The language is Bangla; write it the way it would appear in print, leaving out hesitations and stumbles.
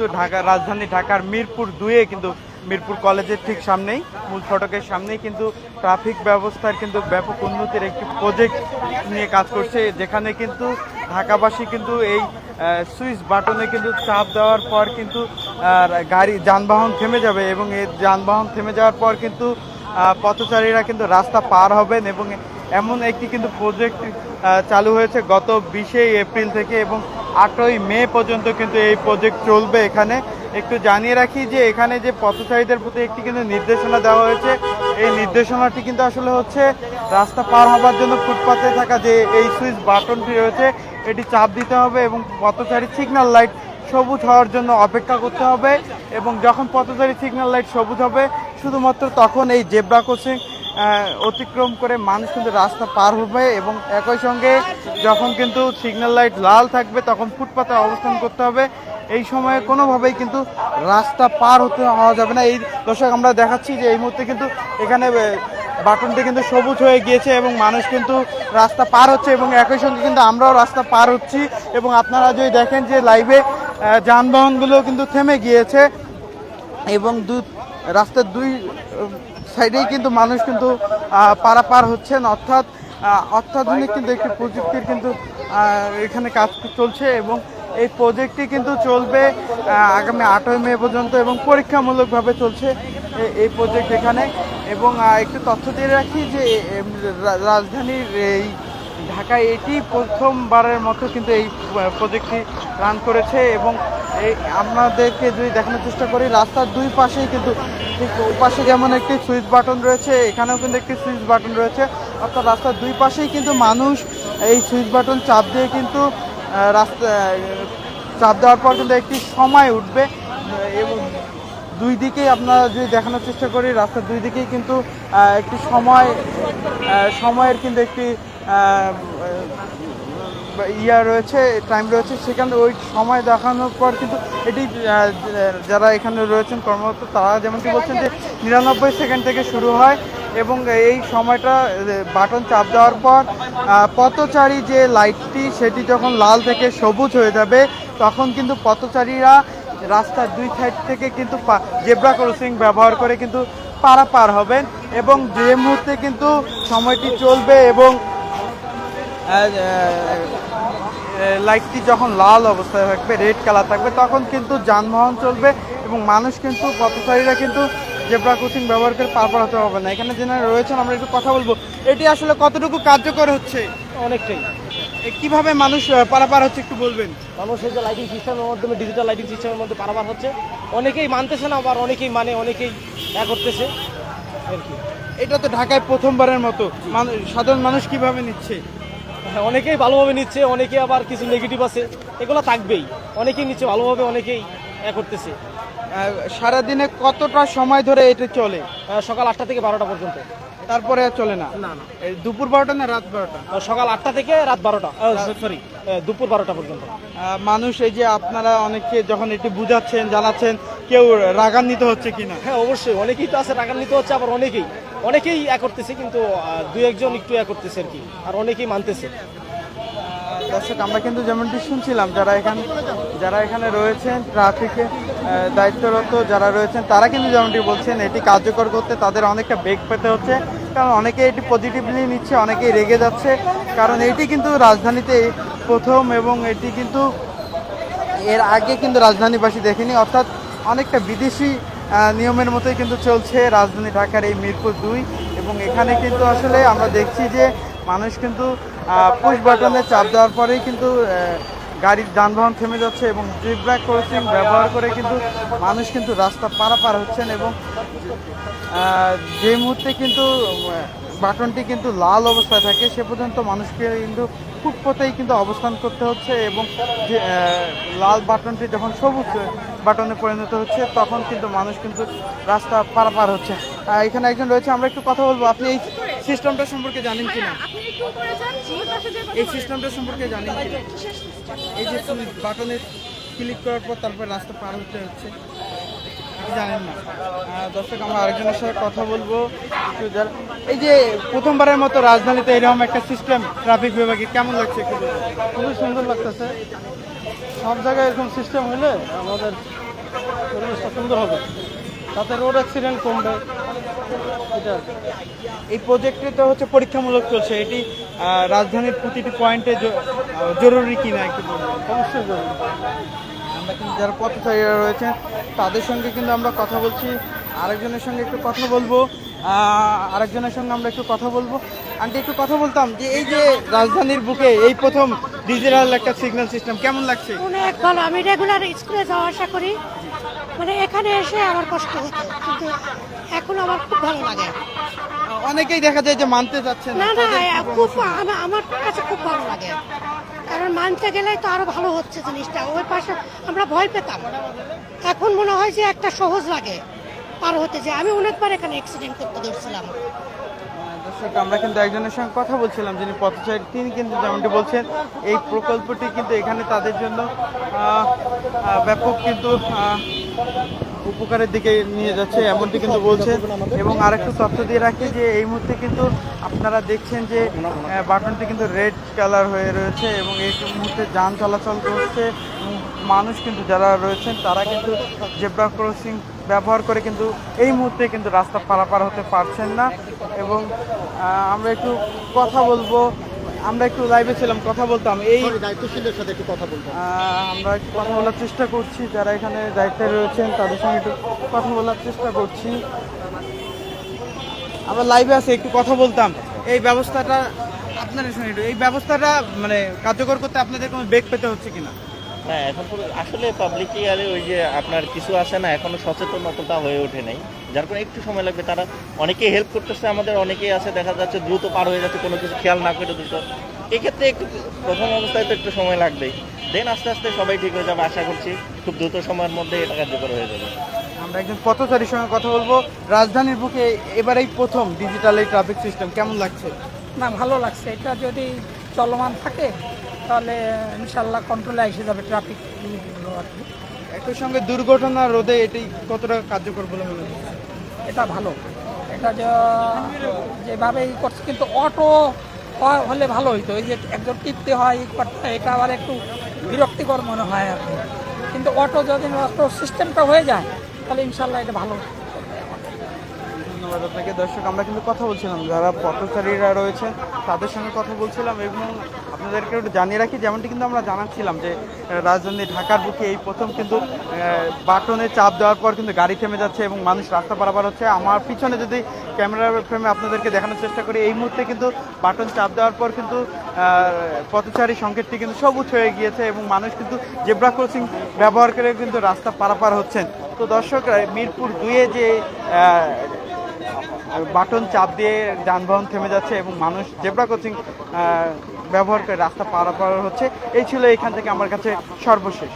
কিন্তু রাজধানী ঢাকার মিরপুর 2-এ কিন্তু মিরপুর কলেজের ঠিক সামনেই মূল ফটকের সামনেই কিন্তু ট্রাফিক ব্যবস্থার কিন্তু ব্যাপক উন্নতির একটি প্রজেক্ট নিয়ে কাজ করছে, যেখানে কিন্তু ঢাকাবাসী কিন্তু এই সুইচ বাটনে কিন্তু চাপ দেওয়ার পর কিন্তু গাড়ি যানবাহন থেমে যাবে এবং এই যানবাহন থেমে যাওয়ার পর কিন্তু পথচারীরা কিন্তু রাস্তা পার হবেন এবং এমন একটি কিন্তু প্রজেক্ট চালু হয়েছে গত 20 এপ্রিল থেকে এবং 8ই মে পর্যন্ত কিন্তু এই প্রজেক্ট চলবে। এখানে একটু জানিয়ে রাখি যে এখানে যে পথচারীদের প্রতি একটি কিন্তু নির্দেশনা দেওয়া হয়েছে, এই নির্দেশনাটি কিন্তু আসলে হচ্ছে রাস্তা পার হবার জন্য ফুটপাতে থাকা যে এই সুইচ বাটনটি রয়েছে এটি চাপ দিতে হবে এবং পথচারী সিগন্যাল লাইট সবুজ হওয়ার জন্য অপেক্ষা করতে হবে এবং যখন পথচারী সিগন্যাল লাইট সবুজ হবে শুধুমাত্র তখন এই জেব্রা ক্রসিং অতিক্রম করে মানুষ কিন্তু রাস্তা পার হবে এবং একই সঙ্গে যখন কিন্তু সিগন্যাল লাইট লাল থাকবে তখন ফুটপাতে অবস্থান করতে হবে। এই সময়ে কোনোভাবেই কিন্তু রাস্তা পার হতে হওয়া যাবে না। এই দর্শক আমরা দেখাচ্ছি যে এই মুহূর্তে কিন্তু এখানে বাটনটি কিন্তু সবুজ হয়ে গিয়েছে এবং মানুষ কিন্তু রাস্তা পার হচ্ছে এবং একই সঙ্গে কিন্তু আমরাও রাস্তা পার হচ্ছি এবং আপনারা যদি দেখেন যে লাইভে যানবাহনগুলো কিন্তু থেমে গিয়েছে এবং রাস্তার দুই সাইডেই কিন্তু মানুষ কিন্তু পারাপার হচ্ছেন, অর্থাৎ অত্যাধুনিক কিন্তু একটি প্রযুক্তির কিন্তু এখানে কাজ চলছে এবং এই প্রজেক্টটি কিন্তু চলবে আগামী 8ই মে পর্যন্ত এবং পরীক্ষামূলকভাবে চলছে এই প্রজেক্ট এখানে। এবং একটু তথ্য দিয়ে রাখি যে রাজধানীর এই ঢাকায় এটি প্রথমবারের মতো কিন্তু এই প্রজেক্টটি রান করেছে এবং এই আপনাদেরকে যদি দেখানোর চেষ্টা করি রাস্তার দুই পাশেই কিন্তু ঠিক ওই পাশে যেমন একটি সুইচ বাটন রয়েছে এখানেও কিন্তু একটি সুইচ বাটন রয়েছে, অর্থাৎ রাস্তার দুই পাশেই কিন্তু মানুষ এই সুইচ বাটন চাপ দিয়ে কিন্তু রাস্তা চাপ দেওয়ার পর কিন্তু একটি সময় উঠবে এবং দুই দিকেই আপনারা যদি দেখানোর চেষ্টা করি রাস্তার দুই দিকেই কিন্তু একটি সময়ের কিন্তু একটি রয়েছে, টাইম রয়েছে, সেখানে ওই সময় দেখানোর পর কিন্তু এটি যারা এখানে রয়েছেন কর্মরত তারা যেমনটি বলছেন যে 99 সেকেন্ড থেকে শুরু হয় এবং এই সময়টা বাটন চাপ দেওয়ার পর পথচারী যে লাইটটি সেটি যখন লাল থেকে সবুজ হয়ে যাবে তখন কিন্তু পথচারীরা রাস্তার দুই সাইড থেকে কিন্তু জেব্রা ক্রসিং ব্যবহার করে কিন্তু পারাপার হবেন এবং যে মুহূর্তে কিন্তু সময়টি চলবে এবং লাইটটি যখন লাল অবস্থায় থাকবে রেড কালার থাকবে তখন কিন্তু যানবাহন চলবে এবং মানুষ কিন্তু পথচারীরা কিন্তু জেব্রা ক্রসিং ব্যবহার করে পারাপার হতে হবে না। এখানে যারা রয়েছেন আমরা একটু কথা বলবো, এটি আসলে কতটুকু কার্যকর হচ্ছে? অনেকটাই। কিভাবে মানুষ পারাপার হচ্ছে একটু বলবেন? মানুষের যে লাইটিং সিস্টেমের মাধ্যমে ডিজিটাল লাইটিং সিস্টেমের মধ্যে পারাপার হচ্ছে, অনেকেই মানতেছে না আবার অনেকেই অনেকেই করতেছে আর কি। এটা তো ঢাকায় প্রথমবারের মতো, সাধারণ মানুষ কিভাবে নিচ্ছে? হ্যাঁ, অনেকেই ভালোভাবে নিচ্ছে, অনেকে আবার কিছু নেগেটিভ আছে, এগুলো থাকবেই। অনেকেই নিচ্ছে ভালোভাবে, অনেকেই করতেছে। সারাদিনে কতটা সময় ধরে এটা চলে? সকাল 8টা থেকে 12টা পর্যন্ত। তারপরে চলে না? না না, দুপুর 12টা না রাত 12টা? সকাল 8টা থেকে রাত 12টা, সরি দুপুর 12টা পর্যন্ত। মানুষ এই যে আপনারা অনেককে যখন এটি বুঝাচ্ছেন জানাচ্ছেন কেউ রাগান্বিত হচ্ছে কিনা? হ্যাঁ অবশ্যই, অনেকেই তো আছে রাগান্বিত হচ্ছে, আবার অনেকেই করতেছে, কিন্তু দুই একজন একটু করতেছে আর কি, আর অনেকেই মানতেছে। দর্শক আমরা কিন্তু যেমনটি শুনছিলাম যারা এখানে রয়েছেন ট্রাফিকে দায়িত্বরত যারা রয়েছেন তারা কিন্তু যেমনটি বলছেন এটি কার্যকর করতে তাদের অনেকটা বেগ পেতে হচ্ছে, কারণ অনেকে এটি পজিটিভলি নিচ্ছে, অনেকেই রেগে যাচ্ছে, কারণ এটি কিন্তু রাজধানীতে প্রথম এবং এটি কিন্তু এর আগে কিন্তু রাজধানীবাসী দেখেনি, অর্থাৎ অনেকটা বিদেশি নিয়মের মতোই কিন্তু চলছে রাজধানী ঢাকার এই মিরপুর 2 এবং এখানে কিন্তু আসলে আমরা দেখছি যে মানুষ কিন্তু পুশ বাটনে চাপ দেওয়ার পরেই কিন্তু গাড়ির যানবাহন থেমে যাচ্ছে এবং জেব্রা ক্রসিং ব্যবহার করে কিন্তু মানুষ কিন্তু রাস্তা পারাপার হচ্ছেন এবং যে মুহূর্তে কিন্তু বাটনটি কিন্তু লাল অবস্থায় থাকে সে পর্যন্ত মানুষকে কিন্তু ফুটপথেই কিন্তু অবস্থান করতে হচ্ছে এবং যে লাল বাটনটি যখন সবুজ বাটনে পরিণত হচ্ছে তখন কিন্তু মানুষ কিন্তু রাস্তা পারাপার হচ্ছে। এখানে একজন রয়েছে, আমরা একটু কথা বলবো। আপনি এই সিস্টেমটা সম্পর্কে জানেন কিনা? এই সিস্টেমটা সম্পর্কে জানেন কিনা? এই যে বাটনে ক্লিক করার পর তারপর রাস্তা পার হতে হচ্ছে, জানেন না? দর্শক আমরা আরেকজনের সাথে কথা বলবো। এই যে প্রথমবারের মতো রাজধানীতে এরকম একটা সিস্টেম ট্রাফিক বিভাগে কেমন লাগছে একটু? খুবই সুন্দর লাগতেছে। সব জায়গায় এরকম সিস্টেম হলে আমাদের পরিবেশটা সুন্দর হবে, তাতে রোড অ্যাক্সিডেন্ট কমবে, এটা আর কি। এই প্রজেক্টে তো হচ্ছে পরীক্ষামূলক চলছে, এটি রাজধানীর প্রতিটি পয়েন্টে জরুরি কিনা একটু বলবেন। অবশ্যই জরুরি। আমরা কিন্তু যারা পথচারীরা রয়েছেন তাদের সঙ্গে কিন্তু আমরা কথা বলছি, আরেকজনের সঙ্গে একটু কথা বলবো, আরেকজনের সঙ্গে আমরা একটু কথা বলবো। আন্টি একটু কথা বলতাম যে এই যে রাজধানীর বুকে এই প্রথম ডিজিটাল একটা সিগন্যাল সিস্টেম কেমন লাগছে? অনেক ভালো। আমি রেগুলার স্কুলে যাওয়া আসা করি, মানে এখানে এসে আমার কষ্ট হতো, কিন্তু এখন আমার খুব ভালো লাগে। অনেকেই দেখা যায় যে মানতে চাচ্ছে না না। না, খুব আমার কাছে খুব ভালো লাগে, কারণ মানতে গেলেই তো আরো ভালো হচ্ছে জিনিসটা। ওই পাশে আমরা ভয় পেতাম, এখন মনে হয় যে একটা সহজ লাগে পার হতে, যে আমি অনেকবার এখানে অ্যাক্সিডেন্ট করতে ধরছিলাম। দর্শক আমরা কিন্তু একজনের সঙ্গে কথা বলছিলাম যিনি পথচারী, তিনি কিন্তু যেমনটি বলছেন এই প্রকল্পটি কিন্তু এখানে তাদের জন্য ব্যাপক কিন্তু উপকারের দিকে নিয়ে যাচ্ছে এমনটি কিন্তু বলছেন। এবং আরেকটু তথ্য দিয়ে রাখি যে এই মুহূর্তে কিন্তু আপনারা দেখছেন যে বাটনটি কিন্তু রেড কালার হয়ে রয়েছে এবং এই মুহূর্তে যান চলাচল করছে। মানুষ কিন্তু যারা রয়েছেন তারা কিন্তু জেব্রা ক্রসিং ব্যবহার করে কিন্তু এই মুহূর্তে কিন্তু রাস্তা পারাপার হতে পারছেন না। এবং আমরা একটু কথা বলবো, আমরা একটু লাইভে ছিলাম, কথা বলতাম এই দায়িত্বশীলদের সাথে একটু কথা বলতে। আমরা একটু কথা বলার চেষ্টা করছি, যারা এখানে দায়িত্বে রয়েছেন তাদের সঙ্গে একটু কথা বলার চেষ্টা করছি। আমরা লাইভে আছে, একটু কথা বলতাম এই ব্যবস্থাটা আপনাদের সঙ্গে একটু, এই ব্যবস্থাটা মানে কার্যকর করতে আপনাদের কোনো বেগ পেতে হচ্ছে কিনা? হ্যাঁ, এখন আসলে পাবলিকই আরে ওই যে আপনার কিছু আছে না, এখনো সচেতন অতটা হয়ে ওঠে নাই, যার কারণে একটু সময় লাগবে। তারা অনেকেই হেল্প করতেছে, আমাদের অনেকেই আছে দেখা যাচ্ছে দ্রুত পার হয়ে যাচ্ছে, কোনো কিছু খেয়াল না করে দ্রুত। এক্ষেত্রে একটু প্রথম অবস্থায় তো একটু সময় লাগবেই, দেন আস্তে আস্তে সবাই ঠিক হয়ে যাবে আশা করছি। খুব দ্রুত সময়ের মধ্যে এটা কার্যকর হয়ে যাবে। আমরা একজন পথচারীর সঙ্গে কথা বলবো। রাজধানীর বুকে এবার এই প্রথম ডিজিটাল এই ট্রাফিক সিস্টেম কেমন লাগছে? না, ভালো লাগছে। এটা যদি চলমান থাকে তাহলে ইনশাল্লাহ কন্ট্রোলে এসে যাবে ট্রাফিক জিনিসগুলো আর কি। একই সঙ্গে দুর্ঘটনা রোধে এটি কতটা কার্যকর বলে মনে হচ্ছে? এটা ভালো, এটা যেভাবে ই করছে, কিন্তু অটো হলে ভালো হইতো। এই যে একজন টিপতে হয় ই করতে হয়, এটা আবার একটু বিরক্তিকর মনে হয় আর কি। কিন্তু অটো যদি অটো সিস্টেমটা হয়ে যায় তাহলে ইনশাল্লাহ এটা ভালো। ধন্যবাদ আপনাকে। দর্শক আমরা কিন্তু কথা বলছিলাম যারা পথচারীরা রয়েছেন তাদের সঙ্গে কথা বলছিলাম এবং আপনাদেরকে একটু জানিয়ে রাখি যেমনটি কিন্তু আমরা জানাচ্ছিলাম যে রাজধানী ঢাকার বুকে এই প্রথম কিন্তু বাটনে চাপ দেওয়ার পর কিন্তু গাড়ি থেমে যাচ্ছে এবং মানুষ রাস্তা পারাপার হচ্ছে। আমার পিছনে যদি ক্যামেরা ফ্রেমে আপনাদেরকে দেখানোর চেষ্টা করি, এই মুহূর্তে কিন্তু বাটন চাপ দেওয়ার পর কিন্তু পথচারী সংকেতটি কিন্তু সবুজ হয়ে গিয়েছে এবং মানুষ কিন্তু জেব্রা ক্রসিং ব্যবহার করে কিন্তু রাস্তা পারাপার হচ্ছেন। তো দর্শক মিরপুর 2-এ যে বাটন চাপ দিয়ে যানবাহন থেমে যাচ্ছে এবং মানুষ জেব্রা ক্রসিং ব্যবহার করে রাস্তা পারাপার হচ্ছে, এই ছিল এখান থেকে আমার কাছে সর্বশেষ।